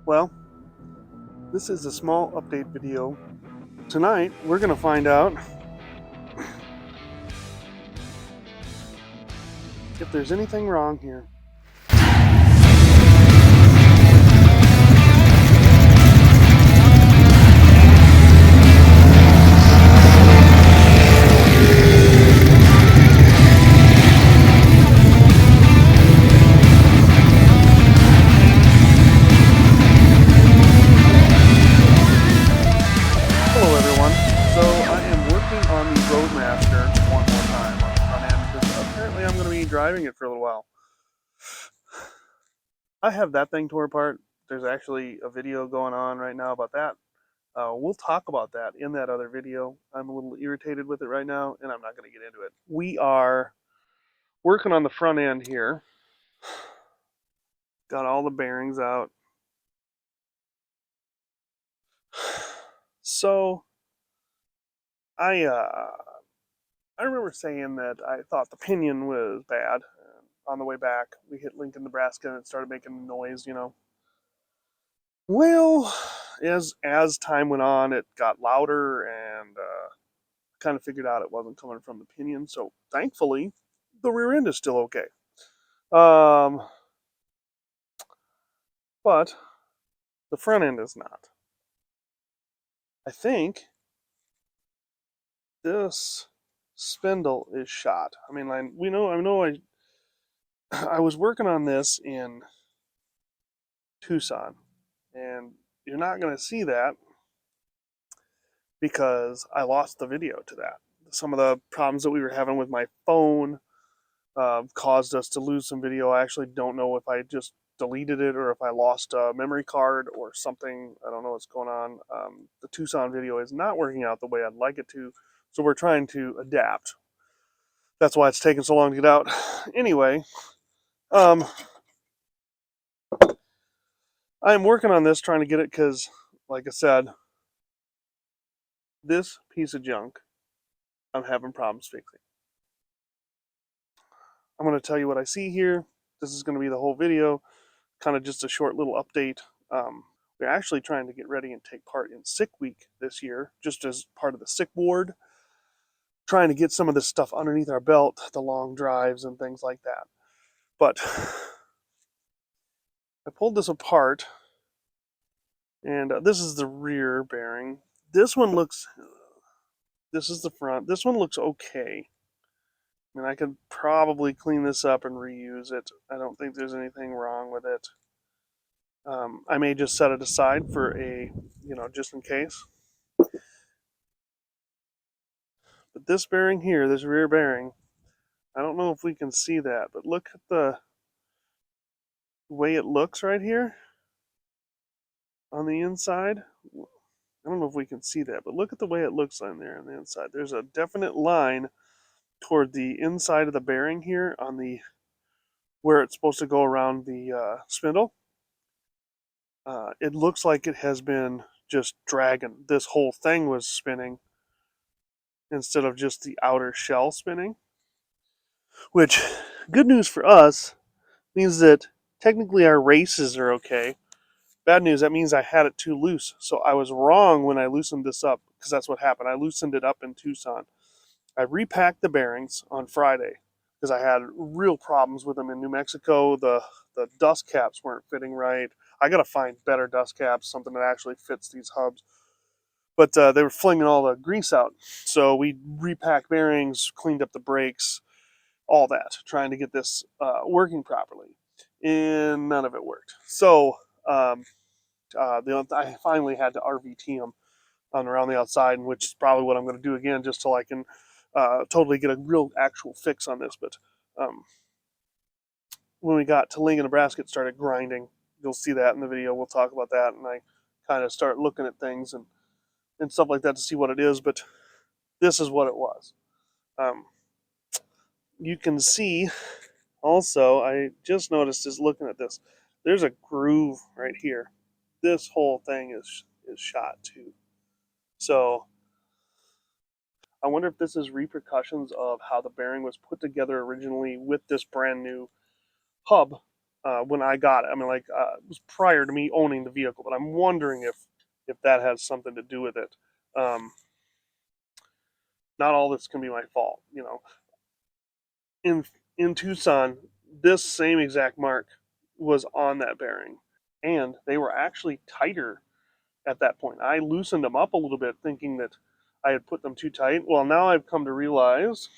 Well, this is a small update video. Tonight, we're going to find out if there's anything wrong here. Hello everyone. So I am working on the Roadmaster one more time on the front end because apparently I'm going to be driving it for a little while. I have that thing tore apart. There's actually a video going on right now about that. We'll talk about that in that other video. I'm a little irritated with it right now, and I'm not going to get into it. We are working on the front end here. Got all the bearings out. So I remember saying that I thought the pinion was bad. On the way back, we hit Lincoln, Nebraska, and it started making noise. Well, as time went on, it got louder, and kind of figured out it wasn't coming from the pinion. So thankfully, the rear end is still okay. Um, but the front end is not. I think this spindle is shot. I mean, I know I was working on this in Tucson, and you're not going to see that because I lost the video to that. Some of the problems that we were having with my phone caused us to lose some video. I actually don't know if I just deleted it or if I lost a memory card or something. I don't know what's going on. The Tucson video is not working out the way I'd like it to, so we're trying to adapt. That's why it's taking so long to get out. Anyway, um, I'm working on this, trying to get it because, like I said, this piece of junk I'm having problems fixing. I'm going to tell you what I see here. This is going to be the whole video, kind of just a short little update. We're actually trying to get ready and take part in Sick Week this year, just as part of the sick ward, trying to get some of this stuff underneath our belt, the long drives and things like that. But I pulled this apart, and this is the rear bearing. This one looks, this is the front. This one looks okay. I mean, I could probably clean this up and reuse it. I don't think there's anything wrong with it. I may just set it aside for just in case. But this bearing here, this rear bearing, I don't know if we can see that, but look at the way it looks right here on the inside. I don't know if we can see that, but look at the way it looks on there on the inside. There's a definite line toward the inside of the bearing here on the where it's supposed to go around the spindle. It looks like it has been just dragging. This whole thing was spinning instead of just the outer shell spinning. Which, good news for us, means that technically our races are okay. Bad news, that means I had it too loose. So I was wrong when I loosened this up, because that's what happened. I loosened it up in Tucson. I repacked the bearings on Friday because I had real problems with them in New Mexico. The dust caps weren't fitting right. I got to find better dust caps, something that actually fits these hubs. But they were flinging all the grease out. So we repacked bearings, cleaned up the brakes, all that, trying to get this working properly. And none of it worked. So I finally had to RVT them on around the outside, which is probably what I'm going to do again, just till I can totally get a real actual fix on this. But when we got to Lincoln, Nebraska, it started grinding. You'll see that in the video. We'll talk about that, and I kind of start looking at things and stuff like that to see what it is. But this is what it was. Um, you can see also, I just noticed is looking at this. There's a groove right here. This whole thing is shot too. So I wonder if this is repercussions of how the bearing was put together originally with this brand new hub. when I got it. I mean, like it was prior to me owning the vehicle, but I'm wondering if that has something to do with it. Um, not all this can be my fault, you know. In in Tucson, this same exact mark was on that bearing, and they were actually tighter at that point. I loosened them up a little bit, thinking that I had put them too tight. Well, now I've come to realize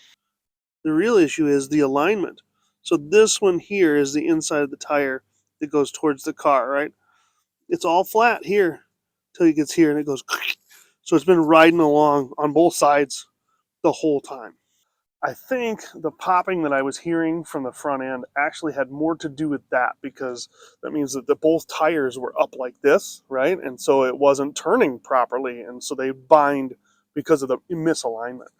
the real issue is the alignment. So this one here is the inside of the tire that goes towards the car, right? It's all flat here till it gets here and it goes. So it's been riding along on both sides the whole time. I think the popping that I was hearing from the front end actually had more to do with that, because that means that both tires were up like this, right? And so it wasn't turning properly, and so they bind because of the misalignment.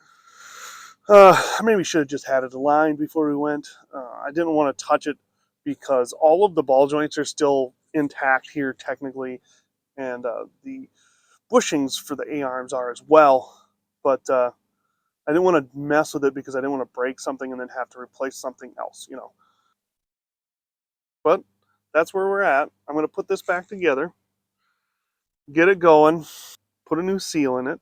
I maybe should have just had it aligned before we went. I didn't want to touch it because all of the ball joints are still intact here technically, and the bushings for the A-arms are as well. But I didn't want to mess with it because I didn't want to break something and then have to replace something else, you know. But that's where we're at. I'm going to put this back together, get it going, put a new seal in it,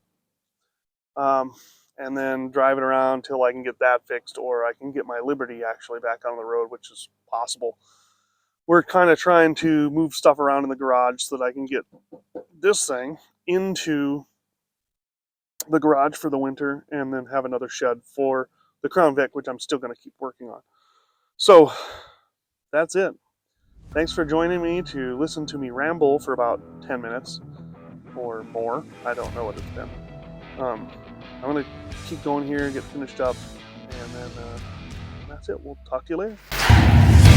and then drive it around until I can get that fixed, or I can get my Liberty actually back on the road, which is possible. We're kind of trying to move stuff around in the garage so that I can get this thing into the garage for the winter and then have another shed for the Crown Vic, which I'm still going to keep working on. So that's it. Thanks for joining me to listen to me ramble for about 10 minutes or more. I don't know what it's been. I'm going to keep going here, get finished up, and then that's it. We'll talk to you later.